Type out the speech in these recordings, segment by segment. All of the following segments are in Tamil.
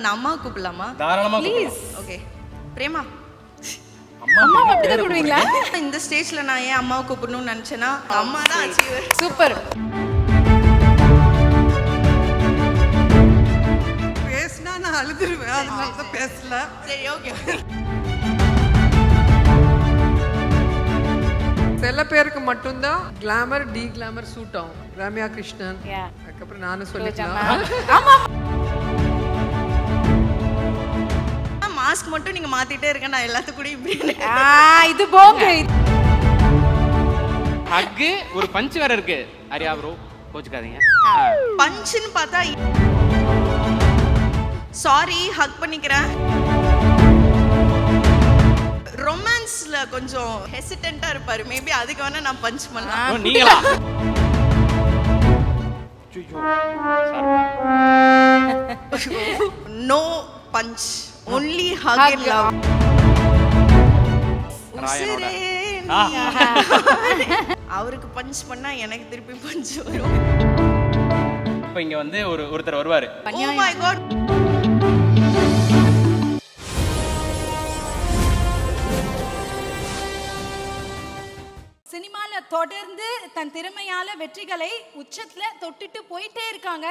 நான் அம்மா கூப்பிடலாமா? தாராளமா ப்ளீஸ். ஓகே. பிரேமா. அம்மா அப்படியே கூப்பிடுவீங்களா? இந்த ஸ்டேஜ்ல நான் ஏன் அம்மாவை கூப்பிடணும்னு நினைச்சேன்னா அம்மா தான் அச்சீவர். சூப்பர். பேசினா நான் அழுதுருவேன், அதனால தான் பேசல. சரி ஓகே. சில பேருக்கு மட்டும்தான் கிளாமர் டி கிளாமர் சூட் ஆகும். ரம்யா கிருஷ்ணன், அதுக்கப்புறம் நானும் சொல்லிக்கலாம். ஆமா. மாஸ்க் மட்டும் நீங்க மாத்திட்டே இருக்க, நான் எல்லாத்துக்கும் கூட இப்படி. இது போங்க. ஹக்கு ஒரு பஞ்ச் வேற இருக்கு. அரியா ப்ரோ கோச்சுக்காதீங்க. பஞ்ச்னு பார்த்தா சாரி ஹக் பண்ணிக்கிறேன். ரொமான்ஸ்ல கொஞ்சம் ஹெசிடென்ட்டா இருப்பாரு, மேபி அதுக்கு வேணா நான் பஞ்ச் பண்ணலாம். நீங்களா? No punch, only hug and love. உசிரே அவருக்கு பஞ்ச் பண்ணா எனக்கு திருப்பி பஞ்ச் வரும். இப்போ இங்க வந்து ஒருத்தர் வருவாரு. Oh my god. சினிமால தொடர்ந்து தன் திறமையால வெற்றிகளை உச்சத்துல தொட்டுட்டு போயிட்டே இருக்காங்க.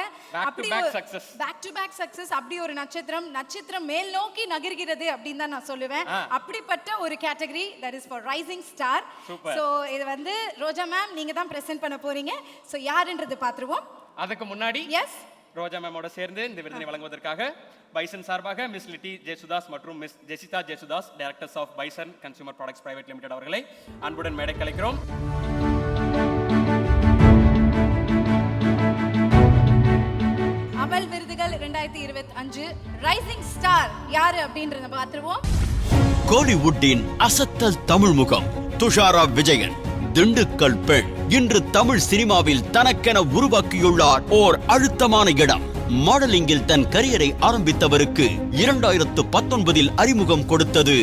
அப்படி பேக் டு பேக் சக்சஸ். அப்படி ஒரு நட்சத்திரம் மேல் நோக்கி நகர்கிறது அப்படின்னு தான் நான் சொல்லுவேன். அப்படிப்பட்ட ஒரு category that is for rising star. So இது வந்து ரோஜா மேம் நீங்க தான் பிரசன்ட் பண்ண போறீங்க. சோ யாருன்றது பாத்துருவோம். அதுக்கு முன்னாடி எஸ் ரோஜா மேமோட சேர்ந்து இந்த விருதினை வழங்குவதற்காக பைசன் சார்பாக மிஸ் லிட்டி ஜெயசுதாஸ் மற்றும் miss Jessitha Jayasudhas directors of Bison consumer products private limited அவர்களை அன்புடன் மேடை கலைக்கிறோம். அமல் விருதுகள் 2025 ரைசிங் ஸ்டார் யாரு அப்படின்றத பாத்துருவோம். கோலிவுட்டின் அசத்தல் தமிழ் முகம் துஷாரா விஜயன், திண்டுக்கல் பெண், இன்று தமிழ் சினிமாவில் தனக்கென உருவாக்கியுள்ளார் ஓர் அழுத்தமான இடம். மாடலிங்கில் தன் கரியரை ஆரம்பித்தவருக்கு 2019 அறிமுகம் கொடுத்தது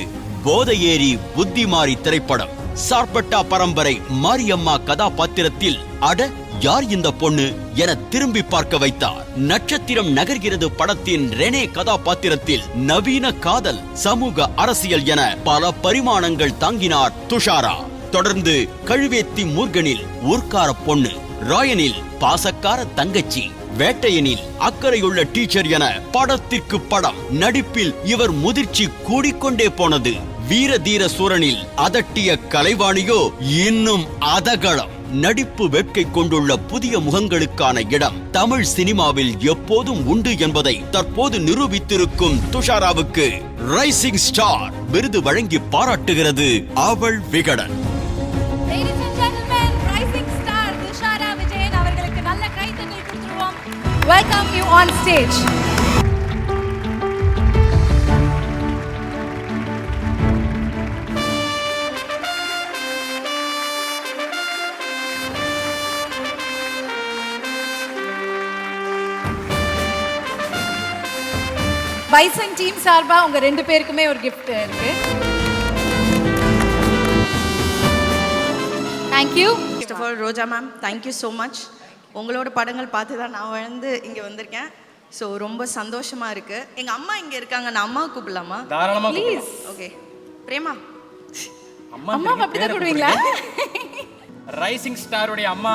போதையேறி புத்திமாரி திரைப்படம். சார்பட்டா பரம்பரை மாரியம்மா கதாபாத்திரத்தில் அட யார் இந்த பொண்ணு என திரும்பி பார்க்க வைத்தார். நட்சத்திரம் நகர்கிறது படத்தின் ரெனே கதாபாத்திரத்தில் நவீன காதல், சமூக அரசியல் என பல பரிமாணங்கள் தாங்கினார் துஷாரா. தொடர்ந்து கழுவேத்தி மூர்கனில் ஊர்க்கார பொண்ணு, ராயனில் பாசக்கார தங்கச்சி, வேட்டையனில் அக்கறையுள்ள டீச்சர் என படத்திற்கு படம் நடிப்பில் இவர் முதிர்ச்சி கூடிக்கொண்டே போனது. வீர தீர சூரனில் அதட்டிய கலைவாணியோ இன்னும் அதகளம். நடிப்பு வேட்கை கொண்டுள்ள புதிய முகங்களுக்கான இடம் தமிழ் சினிமாவில் எப்போதும் உண்டு என்பதை தற்போது நிரூபித்திருக்கும் துஷாராவுக்கு ரைசிங் ஸ்டார் விருது வழங்கி பாராட்டுகிறது அவள் Vikatan. Ladies and gentlemen, rising star Dushara Vijayan அவர்களுக்கு நல்ல கைத்தட்டல் கொடுத்துருவோம். Welcome you on stage. Bison team சார்பா உங்க ரெண்டு பேருக்குமே ஒரு gift இருக்கு. Thank you. First of all, Roja ma'am, thank you so much. உங்களோட படங்கள் பார்த்து தான் நான் வளர்ந்து இங்கே வந்திருக்கேன். ஸோ ரொம்ப சந்தோஷமா இருக்கு. எங்க அம்மா இங்க இருக்காங்க, நான் அம்மாவை கூப்பிடலாமா? தாராளமா ப்ளீஸ். ஓகே. பிரேமா. அம்மா அப்படியே கூப்பிடுவீங்களா? ரைசிங் ஸ்டாருடைய அம்மா.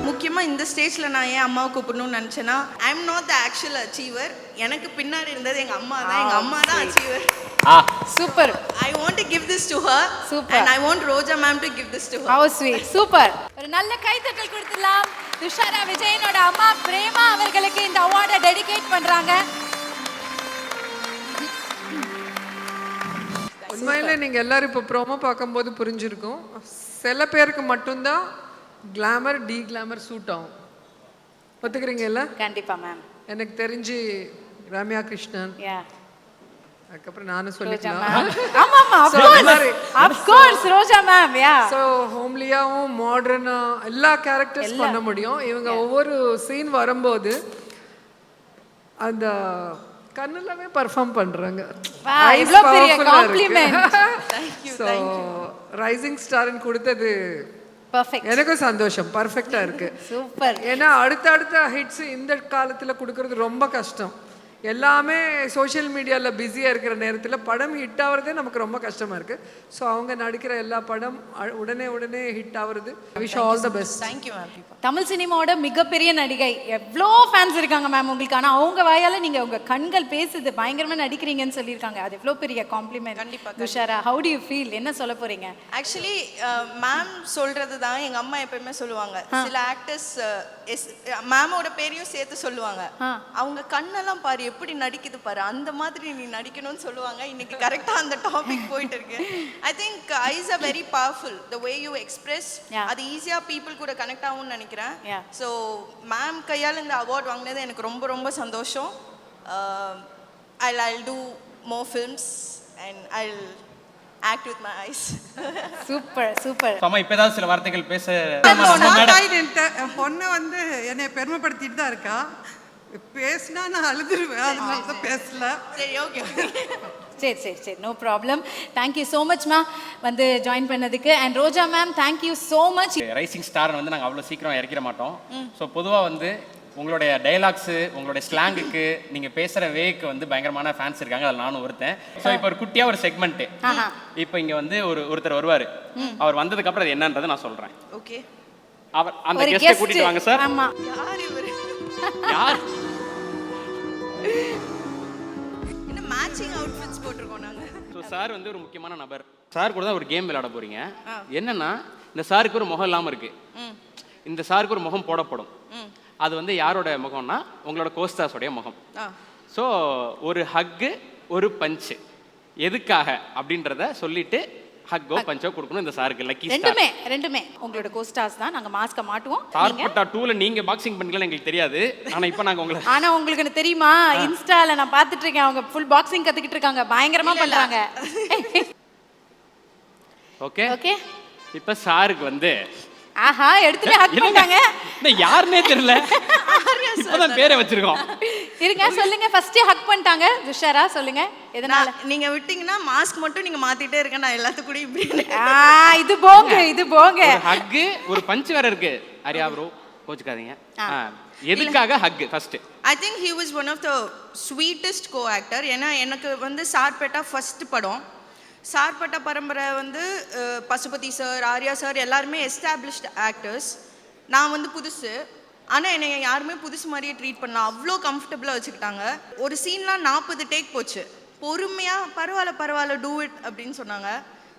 முக்கியமா இந்த ஸ்டேஜ்ல நான் ஏன் அம்மாவை கூப்பிடணும்னு நினைச்சேன்னா I am not the actual achiever. எனக்கு பின்னாடி இருந்தது எங்க அம்மா தான். எங்க அம்மா தான் achiever. Super. I want to give this to her. Super. And I want Roja ma'am to give this to her. How sweet. Super. ஒரு நல்ல கைத்தட்டல் கொடுத்துடலாம். துஷாரா விஜயனோட அம்மா பிரேமா அவர்களுக்கு இந்த அவார்டை டெடிகேட் பண்றாங்க. உண்மையிலே நீங்க எல்லாரும் இப்போ ப்ரோமோ பார்க்கும்போது புரிஞ்சிருக்கும். சில பேருக்கு மட்டும்தான் கிளாமர் டி கிளாமர் சூட் ஆகும். ஒத்துக்கிறீங்கல்ல? கண்டிப்பா மேம். எனக்கு தெரிஞ்சு ரம்யா கிருஷ்ணன், அதுக்கப்புறம் நானும் சொல்லிக்கலாம். ஆமா of course Roja ma'am. So ஹோம்லியாவும் மாடர்னா எல்லா கேரக்டர்ஸ் பண்ண முடியும். இவங்க ஒவ்வொரு சீன் வரும்போது அந்த கண்ணுலவே பர்ஃபார்ம் பண்றாங்க. இவ்ளோ பெரிய காம்ப்ளிமென்ட். ஸோ ரைசிங் ஸ்டார்னு கொடுத்தது பர்ஃபெக்ட். எனக்கும் சந்தோஷம், பர்ஃபெக்டா இருக்கு. சூப்பர். ஏன்னா அடுத்த ஹிட்ஸ் இந்த காலத்துல கொடுக்கறது ரொம்ப கஷ்டம். எல்லாமே சோஷியல் மீடியாவில் பிஸியாக இருக்கிற நேரத்தில் படம் ஹிட் ஆகிறதே நமக்கு ரொம்ப கஷ்டமாக இருக்குது. ஸோ அவங்க நடிக்கிற எல்லா படம் உடனே ஹிட் ஆகுறது. Wish all the best. Thank you ma'am. Tamil சினிமாவோட மிகப்பெரிய நடிகை, எவ்வளோ ஃபேன்ஸ் இருக்காங்க மேம் உங்களுக்கு. ஆனால் அவங்க வாயால் நீங்கள் உங்கள் கண்கள் பேசுது, பயங்கரமாக நடிக்கிறீங்கன்னு சொல்லியிருக்காங்க. அது எவ்வளோ பெரிய காம்ப்ளிமெண்ட். கண்டிப்பா. Dushara, how to you feel? என்ன சொல்ல போகிறீங்க? ஆக்சுவலி மேம் சொல்கிறது தான் எங்கள் அம்மா எப்பயுமே சொல்லுவாங்க. சில ஆக்டர்ஸ் மேமோட பேரையும் சேர்த்து சொல்லுவாங்க. அவங்க கண்ணெல்லாம் பாரு எப்படி நடிக்குது பாரு, அந்த மாதிரி நீ நடிக்கணும்னு சொல்லுவாங்க. இன்னைக்கு கரெக்டாக அந்த டாபிக் போயிட்டு இருக்கு. I think eyes are very powerful. The way you express அது ஈஸியாக பீப்புள் கூட கனெக்ட் ஆகும்னு நினைக்கிறேன். ஸோ மேம் கையால் இந்த அவார்ட் வாங்கினது எனக்கு ரொம்ப ரொம்ப சந்தோஷம். I'll do more films and I'll act with my eyes. Super super. அம்மா இப்போ ஏதாவது சில வார்த்தைகள் பேச பொண்ணு வந்து என்னை பெருமைப்படுத்திட்டு தான் இருக்கா. பேசினா நான் அழுதுருவேன், அதனால தான் பேசல. சரி, ஓகே. சரி, நோ ப்ராப்ளம். தேங்க்யூ ஸோ மச்மா வந்து ஜாயின் பண்ணதுக்கு. And Roja ma'am, thank you so much. Rising star வந்து நாங்கள் அவ்வளோ சீக்கிரம் இறக்கிட மாட்டோம். ஸோ பொதுவாக வந்து உங்களுடைய டைலாக்ஸு, உங்களுடைய ஸ்லாங்குக்கு, நீங்கள் பேசுகிற வேக்கு வந்து பயங்கரமான ஃபேன்ஸ் இருக்காங்க. அதில் நானும் ஒருத்தன். ஸோ இப்போ ஒரு குட்டியாக ஒரு செக்மெண்ட்டு. இப்போ இங்கே வந்து ஒருத்தர் வருவார். அவர் வந்ததுக்கப்புறம் அது என்னன்றதை நான் சொல்கிறேன். ஓகே. அவர் அந்த கெஸ்ட்டை கூட்டிட்டு வாங்க சார். ஆமாம். யார் இவர்? யார்? என்ன மேட்சிங் அவுட்ஃபிட்ஸ் போட்டிருக்கோம் நாங்க. ஸோ சார் வந்து ஒரு முக்கியமான நபர். சார் கூட தான் ஒரு கேம் விளையாட போறீங்க. என்னன்னா, இந்த சாருக்கு ஒரு முகம் இல்லாமல் இருக்கு. இந்த சாருக்கு ஒரு முகம் போடப்படும். அது வந்து யாரோட முகம்னா உங்களோட கோஸ்டாஸோடைய முகம். ஸோ ஒரு ஹக்கு, ஒரு பஞ்சு, எதுக்காக அப்படின்றத சொல்லிட்டு ஹக்கோ பஞ்சோ கொடுக்கணும் இந்த சாருக்கு. Lucky star. ரெண்டுமே உங்களோட கோஸ்டார்ஸ் தான். நாங்க மாஸ்க மாட்டுவோம். சார்பட்டா 2ல நீங்க பாக்ஸிங் பண்ணீங்களா எங்களுக்கு தெரியாது. ஆனா இப்போ நாங்க உங்களுக்கு ஆனா உங்களுக்கு தெரியுமா, இன்ஸ்டால நான் பார்த்துட்டு இருக்கேன், அவங்க ஃபுல் பாக்ஸிங் கத்துக்கிட்டு இருக்காங்க, பயங்கரமா பண்றாங்க. Okay okay. இப்போ சாருக்கு வந்து ஆஹா எடுத்துட்டு ஹக் பண்ணிட்டாங்க. இந்த யாருனே தெரியல, இப்பதான் பேரை வச்சிருக்கோம். இருங்க சொல்லுங்க. ஃபர்ஸ்ட் ஹக் பண்ணிட்டாங்க. துஷாரா சொல்லுங்க எதனால? நீங்க விட்டீங்கன்னா மாஸ்க் மட்டும் நீங்க மாத்திட்டே இருக்க, நான் எல்லாத்துக்கும் இப்படி. இது போங்க. ஒரு ஹக், ஒரு பஞ்ச் வேற இருக்கு. அரியா ப்ரோ கோச்சுக்காதீங்க. எதுக்காக hug first? I think he was one of the sweetest co-actor. ஏன்னா எனக்கு வந்து சார்பேட்டா ஃபர்ஸ்ட் படம். சார்பட்டா பரம்பரை வந்து பசுபதி சார், ஆர்யா சார் எல்லாருமே எஸ்டாப்ளிஷ்டு ஆக்டர்ஸ். நான் வந்து புதுசு. ஆனால் என்னை யாருமே புதுசு மாதிரியே ட்ரீட் பண்ணலாம், அவ்வளோ கம்ஃபர்டபுளாக வச்சுக்கிட்டாங்க. ஒரு சீன்லாம் 40 டேக் போச்சு. பொறுமையாக பரவாயில்ல டூ இட் அப்படின்னு சொன்னாங்க.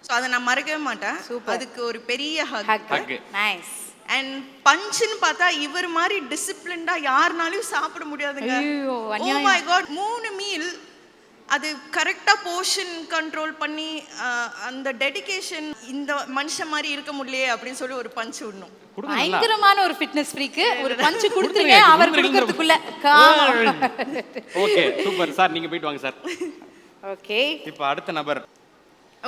ஸோ அதை நான் மறக்கவே மாட்டேன். அதுக்கு ஒரு பெரிய ஹக். நைஸ். அண்ட் பஞ்சுன்னு பார்த்தா இவர் மாதிரி டிசிப்ளின்டாக யாருனாலையும் சாப்பிட முடியாதுங்க. ஓ மை காட், 3 மீல் அது கரெக்டாக போர்ஷன் கண்ட்ரோல் பண்ணி அந்த டெடிகேஷன், இந்த மனுஷன் மாதிரி இருக்க முடியலையே அப்படின்னு சொல்லி ஒரு பஞ்ச் விடணும். பயங்கரமான ஒரு ஃபிட்னஸ் ஃப்ரீக்கு ஒரு பஞ்ச் கொடுத்துருங்க அவர் கொடுக்கிறதுக்குள்ள. ஓகே சூப்பர் சார், நீங்க போயிட்டு வாங்க சார். ஓகே. இப்போ அடுத்த நபர்.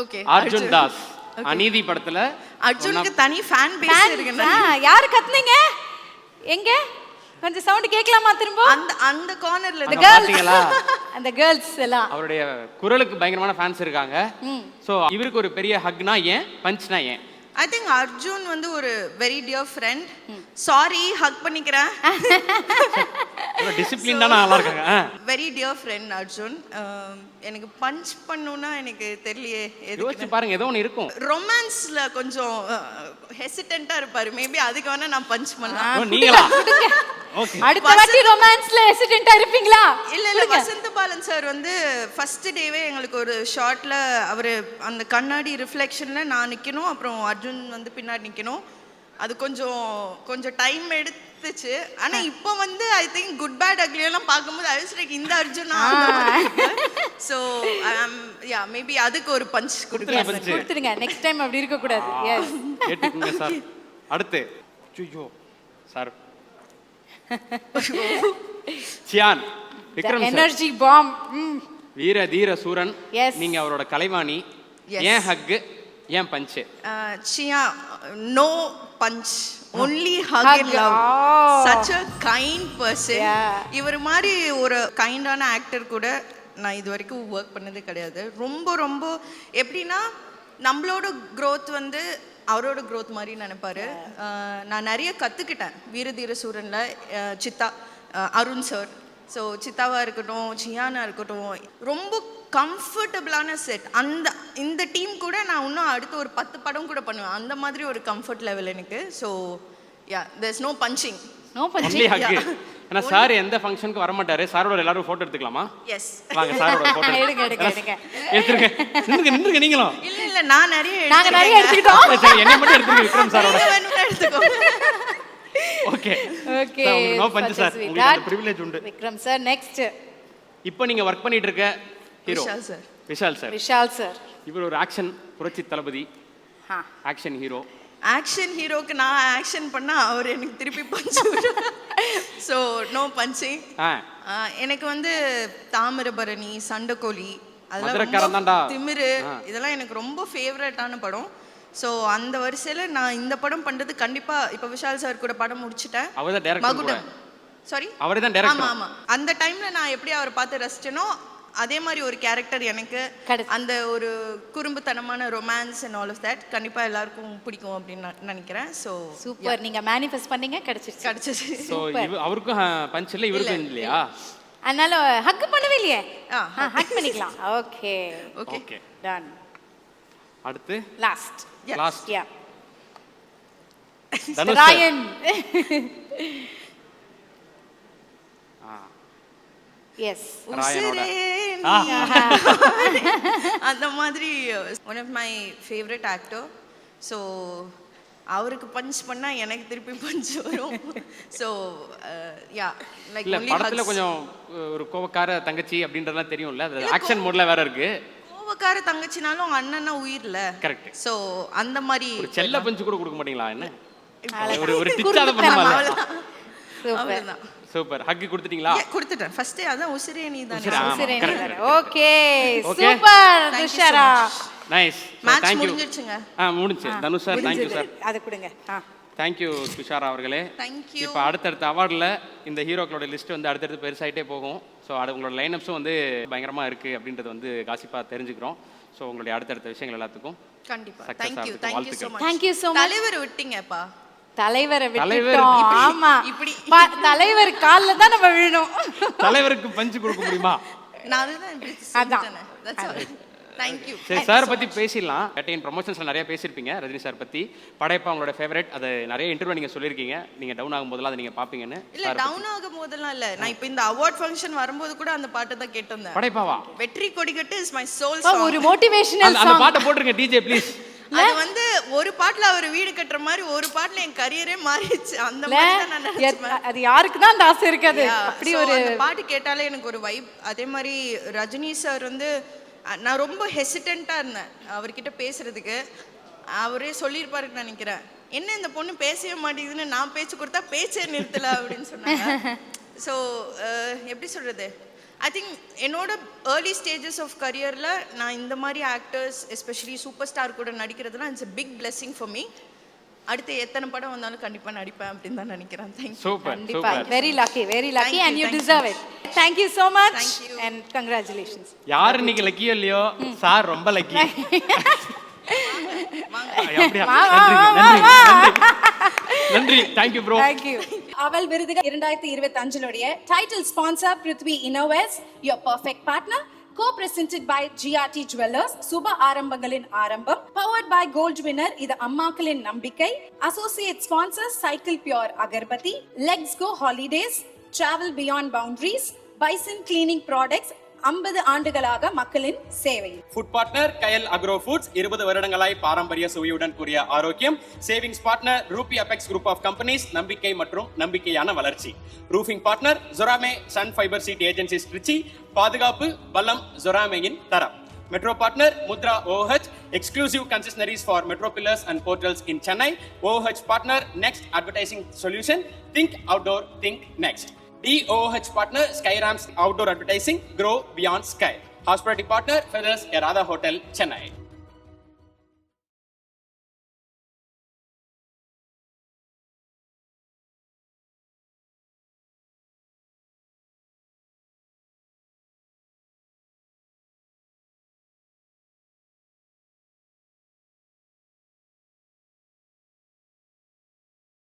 ஓகே. அர்ஜுன் தாஸ். அநீதி படத்துல அர்ஜுனுக்கு தனி ஃபேன் பேஸ் இருக்குங்க. யாரு கத்துனீங்க? எங்க கொஞ்சம் சவுண்ட் கேட்கலாமா திரும்ப? அந்த கார்னர்ல பாத்தீங்களா? அந்த கேர்ள்ஸ் எல்லாம் அவருடைய குரலுக்கு பயங்கரமான ஃபேன்ஸ் இருக்காங்க. சோ இவருக்கு ஒரு பெரிய ஹக்னா ஏன், பஞ்ச்னா ஏன்? ஐ திங்க் அர்ஜுன் வந்து ஒரு very dear friend. Sorry hug பண்ணிக்கிறேன். டிசிப்ளின் தான நல்லா இருக்காங்க. Very dear friend Arjun. எனக்கு பஞ்ச் பண்ணனும்னா எனக்கு தெரியலையே. யோசிச்சு பாருங்க, ஏதோ ஒன்று இருக்கும். ரொமான்ஸ்ல கொஞ்சம் ஹெசிடென்ட்டா இருப்பாரு. மேபி அதுக்கு வேணா நான் பஞ்ச் பண்ணலாம். நீங்களா? ஓகே. அடுத்த வாட்டி ரொமான்ஸ்ல ஹெசிடென்ட்டா இருப்பீங்களா? இல்ல வசந்த பாலன் சார் வந்து ஃபர்ஸ்ட் டேவே எங்களுக்கு ஒரு ஷாட்ல அவரு அந்த கண்ணாடி ரிஃப்ளெக்ஷன்ல நான் நிக்கணும், அப்புறம் அர்ஜுன் வந்து பின்னாடி நிக்கணும். அது கொஞ்சம் டைம் எடுத்துச்சு. ஆனா இப்போ வந்து I think good bad ugly எல்லாம் பார்க்கும்போது ஐ வாஸ் லைக் இந்த அர்ஜுனா. சோ யா மேபி அதுக்கு ஒரு பஞ்ச் கொடுத்துருங்க. நெக்ஸ்ட் டைம் அப்படி இருக்க கூடாது. எஸ் கேட்டுக்குங்க சார். அடுத்து ஐயோ sir Chiyaan Vikram energy bomb. Veera Dheera Sooran. நீங்க அவரோட கலைவாணி. ஏன் ஹக், ஏன் punch? Chiyaan no punch, only hug and love. Such a kind person. இவர் மாதிரி ஒரு கைண்டான ஆக்டர் கூட நான் இது வரைக்கும் ஒர்க் பண்ணதே கிடையாது. ரொம்ப எப்படின்னா நம்மளோட growth வந்து அவரோட growth மாதிரி நினைப்பாரு. நான் நிறைய கற்றுக்கிட்டேன் வீரதீர சூரனில் சித்தா, அருண் சார். ஸோ சித்தாவாக இருக்கட்டும், சியானா இருக்கட்டும், ரொம்ப கம்ஃபர்டபுளான செட். இந்த டீம் கூட நான் இன்னும் அடுத்து ஒரு 10 படம் கூட பண்ணுவேன். அந்த மாதிரி ஒரு கம்ஃபர்ட் லெவல் எனக்கு. So yeah, there is no punching. No only punching. Hug. ஏன்னா சார் எந்த ஃபங்க்ஷனுக்கு வர மாட்டாரு. சாரோட எல்லாரும் போட்டோ எடுத்துக்கலாமா? எஸ். வாங்க சாரோட போட்டோ எடுங்க எடுங்க எடுங்க. எடுத்துருங்க. நின்றுங்க நீங்களும். இல்ல நான் நிறைய நாங்க நிறைய எடுத்துக்கிட்டோம். சரி, என்னை மட்டும் எடுத்துருங்க விக்ரம் சாரோட. Okay okay. No punch sir, உங்களுக்கு அந்த பிரிவிலேஜ் உண்டு. Vikram sir next. இப்போ நீங்க ஒர்க் பண்ணிட்டு இருக்க hero Vishal sir. Vishal sir. Vishal sir. இவர் ஒரு ஆக்ஷன் புரட்சி தளபதி, ஆ. Action hero. ஆக்ஷன் ஹீரோக்கு நான் ஆக்ஷன் பண்ணா அவர் எனக்கு திருப்பி பஞ்சு. So no punching. எனக்கு வந்து தாமிரபரணி, சண்டைக்கோழி, மதுரக்காரன் தான்டா. அதெல்லாம் திமிரு, இதெல்லாம் எனக்கு ரொம்ப ஃபேவரட்டான படம். ஸோ அந்த வரிசையில் நான் இந்த படம் பண்ணுறது கண்டிப்பாக இப்போ விஷால் சார் கூட படம் முடிச்சிட்டேன். அவர் தான் டைரக்டர். மகுடம். சாரி, அவரே தான் டைரக்டர். ஆமாம் ஆமாம். அந்த டைமில் நான் எப்படி அவரை பார்த்து ரசிச்சேனோ அதே மாதிரி ஒரு கேரக்டர் எனக்கு, அந்த ஒரு குறும்புத்தனமான romance and all of that கண்டிப்பாக எல்லாருக்கும் பிடிக்கும் அப்படின்னு நான் நினைக்கிறேன். So super. நீங்க மேனிஃபெஸ்ட் பண்ணீங்க, கிடைச்சிச்சு. ஸோ அவருக்கும் பஞ்ச் இல்லை, இவருக்கும் இல்லையா? அதனால ஹக் பண்ணவே இல்லையே. ஹக் பண்ணிக்கலாம். Okay okay done. அடுத்து last. Yeah Dhanush Raayan. Yes ராயனோட அந்த மாதிரி one of my favourite actor. So அவருக்கு பஞ்ச் பண்ணா எனக்கு திருப்பி பஞ்ச் வரும். ஸோ யா லைக் இல்ல படத்துல கொஞ்சம் ஒரு கோவக்கார தங்கச்சி அப்படின்றதெல்லாம் தெரியும்ல, அது ஆக்ஷன் மோட்ல வேற இருக்கு. கோவக்கார தங்கச்சினாலும் அண்ணனா உயிர்ல. கரெக்ட். ஸோ அந்த மாதிரி ஒரு செல்ல பஞ்ச் கூட கொடுக்க மாட்டீங்களா? என்ன ஒரு டிச்சாத பண்ணலாம். அவ்வளவுதான். சூப்பர். ஹக் கொடுத்துட்டீங்களா? கொடுத்துட்டேன். ஃபர்ஸ்ட் அதான் உசிரே நீ தானே. உசிரே நீ தானே. Okay super Thushara. Nice. Match முடிஞ்சிடுச்சுங்க. முடிஞ்சு. Dhanush sir thank you sir. அது கொடுங்க. தேங்க் யூ துஷாரா அவர்களே. Thank you. இப்போ அடுத்தடுத்த அவார்டில் இந்த ஹீரோக்களோட லிஸ்ட் வந்து அடுத்தடுத்து பெருசாயிட்டே போகும். ஸோ அது உங்களோட லைனப்ஸும் வந்து பயங்கரமாக இருக்குது அப்படின்றது வந்து காசிப்பாக தெரிஞ்சுக்கிறோம். ஸோ உங்களுடைய அடுத்தடுத்த விஷயங்கள் எல்லாத்துக்கும் கண்டிப்பாக thank you. Thank you so much. Thank you so much. தலைவர் விட்டீங்கப்பா. தலைவரை விட்டுட்டோம். ஆமா, இப்படி தலைவர் கால்ல தான் நம்ம விழணும். தலைவருக்கு பஞ்சு கொடுக்க முடியுமா? நான் அதுதான் இப்படி சொல்லிட்டேன். That's all. Thank you. சரி, சார் பத்தி பேசிடலாம். அட்டைன் ப்ரமோஷன்ஸ்ல நிறைய பேசியிருப்பீங்க ரஜினி சார் பத்தி. படையப்பா உங்களோட ஃபேவரட், அது நிறைய இன்டர்வியூ நீங்க சொல்லியிருக்கீங்க. நீங்க டவுன் ஆகும் போதெல்லாம் அதை நீங்க பாப்பீங்கன்னு. இல்ல டவுன் ஆகும் போதெல்லாம் இல்ல, நான் இப்போ இந்த அவார்ட் ஃபங்க்ஷன் வரும்போது கூட அந்த பாட்டை தான் கேட்டிருந்தேன். படையப்பாவா? வெற்றி கொடிகட்டு இஸ் மை சோல் சாங். ஒரு மோட்டிவேஷனல் சாங். அந்த பாட்டை போட்டுருங்க டிஜே ப்ளீஸ். அது வந்து ஒரு பாட்டுல அவர் வீடு கட்டுற மாதிரி ஒரு பாட்டுல என் கரியரே மாறிடுச்சு. அந்த மாதிரி தான் நான் நினைச்சேன். அது யாருக்கு தான் அந்த ஆசை இருக்காது. அப்படி ஒரு அந்த பாட்டு கேட்டாலே எனக்கு ஒரு வைப். அதே மாதிரி ரஜினி சார் வந்து நான் ரொம்ப ஹெசிடென்ட்டா இருந்தேன் அவர்கிட்ட பேசுறதுக்கு. அவரே சொல்லியிருப்பாருன்னு நினைக்கிறேன், என்ன இந்த பொண்ணு பேசவே மாட்டேங்குதுன்னு. நான் பேச்சு கொடுத்தா பேச்சே நிறுத்தல அப்படின்னு சொன்னாங்க. ஸோ எப்படி சொல்றது, ஐ திங்க் என்னோட ஏர்லி ஸ்டேஜஸ் ஆஃப் கரியரில் நான் இந்த மாதிரி ஆக்டர்ஸ் எஸ்பெஷலி சூப்பர் ஸ்டார் கூட நடிக்கிறதுனா it's a big blessing for me. அடுத்து எத்தனை படம் வந்தாலும் கண்டிப்பாக நடிப்பேன் அப்படின்னு தான் நினைக்கிறேன். Thank you. கண்டிப்பா. Very lucky and you deserve it. Thank you so much and congratulations. யார் இன்னைக்கு லக்கியோ இல்லையோ, சார் ரொம்ப லக்கி. நன்றி. Thank you bro. Thank you. Aval விருதுகள் 2025 உடைய title sponsor Prithvi innovations, your perfect partner. Co-presented by GRT Jewelers, சுப ஆரம்பங்களின் ஆரம்பம். Powered by Gold Winner, இது அம்மாக்களின் நம்பிக்கை. Associate sponsors Cycle Pure agarbatti, Legs Go Holidays, Travel Beyond Boundaries, Bison Cleaning Products, 50 ஆண்டுகளாக மக்களின் சேவை. Food partner Kayal agro foods, 20 வருடங்களாய் பாரம்பரிய சுவையுடன் கூடிய ஆரோக்கியம். Savings partner Ruby Apex group of companies, நம்பிக்கை மற்றும் நம்பிக்கையான வளர்ச்சி. ரூஃபிங் பார்ட்னர் ஜொராமே sun fibre sheet agencies Trichy, பாதுகாப்பு பலம் ஜொராமேயின் தரம். Metro partner Mudra OH, exclusive concessionaries for metro pillars and portals in Chennai. OH partner Next Advertising Solution, think outdoor, think next. DOH partner Skyram's outdoor advertising, grow beyond sky. Hospitality partner Feathers Erada Hotel, Chennai.